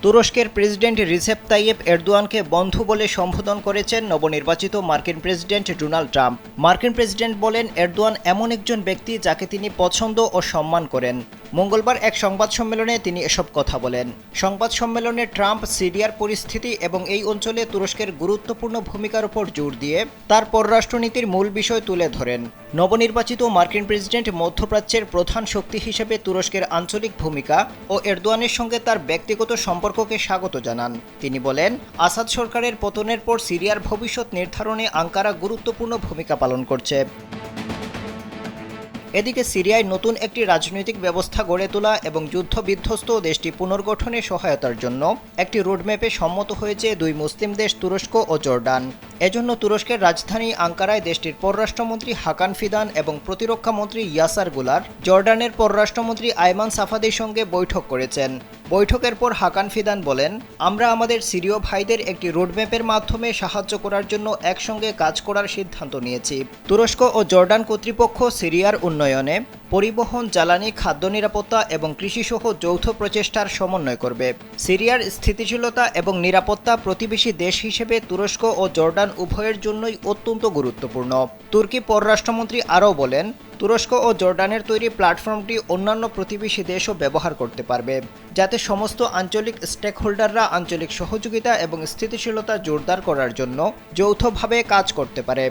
তুরস্কের president Recep Tayyip এরদোয়ানকে বন্ধু বলে সম্বোধন করেছেন নবনির্বাচিত মার্কিন প্রেসিডেন্ট ডোনাল্ড ট্রাম্প। মার্কিন প্রেসিডেন্ট বলেন, এরদোয়ান এমন একজন ব্যক্তি যাকে তিনি পছন্দ ও সম্মান করেন। মঙ্গলবার এক সংবাদ সম্মেলনে তিনি এসব কথা বলেন। সংবাদ সম্মেলনে ট্রাম্প সিরিয়ার পরিস্থিতি এবং এই অঞ্চলে তুরস্কের গুরুত্বপূর্ণ ভূমিকার উপর জোর দিয়ে তার পররাষ্ট্রনীতির মূল বিষয় তুলে ধরেন। নবনির্বাচিত মার্কিন প্রেসিডেন্ট মধ্যপ্রাচ্যের প্রধান শক্তি হিসেবে তুরস্কের আঞ্চলিক ভূমিকা ও এরদোয়ানের সঙ্গে তার ব্যক্তিগত সম্পর্ককে স্বাগত জানান। তিনি বলেন, আসাদ সরকারের পতনের পর সিরিয়ার ভবিষ্যৎ নির্ধারণে আঙ্কারা গুরুত্বপূর্ণ ভূমিকা পালন করছে। এদিকে সিরিয়ায় নতুন একটি রাজনৈতিক ব্যবস্থা গড়ে তোলা এবং যুদ্ধবিধ্বস্ত দেশটি পুনর্গঠনে সহায়তার জন্য একটি রোডম্যাপে সম্মত হয়েছে দুই মুসলিম দেশ তুরস্ক ও জর্ডান। এজন্য তুরস্কের রাজধানী আঙ্কারায় দেশটির পররাষ্ট্রমন্ত্রী হাকান ফিদান এবং প্রতিরক্ষামন্ত্রী ইয়াসার গুলার জর্ডানের পররাষ্ট্রমন্ত্রী আয়মান সাফাদির সঙ্গে বৈঠক করেছেন। বৈঠকের পর হাকান ফিদান বলেন, আমরা আমাদের সিরীয় ভাইদের একটি রোডম্যাপের মাধ্যমে সাহায্য করার জন্য একসঙ্গে কাজ করার সিদ্ধান্ত নিয়েছি। তুরস্ক ও জর্ডান কর্তৃপক্ষ সিরিয়ার উন্নয়নে পরিবহন, জ্বালানি, খাদ্য নিরাপত্তা এবং কৃষিসহ যৌথ প্রচেষ্টার সমন্বয় করবে। সিরিয়ার স্থিতিশীলতা এবং নিরাপত্তা প্রতিবেশী দেশ হিসেবে তুরস্ক ও জর্ডান উভয়ের জন্যই অত্যন্ত গুরুত্বপূর্ণ। তুর্কি পররাষ্ট্রমন্ত্রী আরও বলেন, তুরস্ক ও জর্ডানের তৈরি প্ল্যাটফর্মটি অন্যান্য প্রতিবেশী দেশও ব্যবহার করতে পারবে, যাতে সমস্ত আঞ্চলিক স্টেকহোল্ডাররা আঞ্চলিক সহযোগিতা এবং স্থিতিশীলতা জোরদার করার জন্য যৌথভাবে কাজ করতে পারে।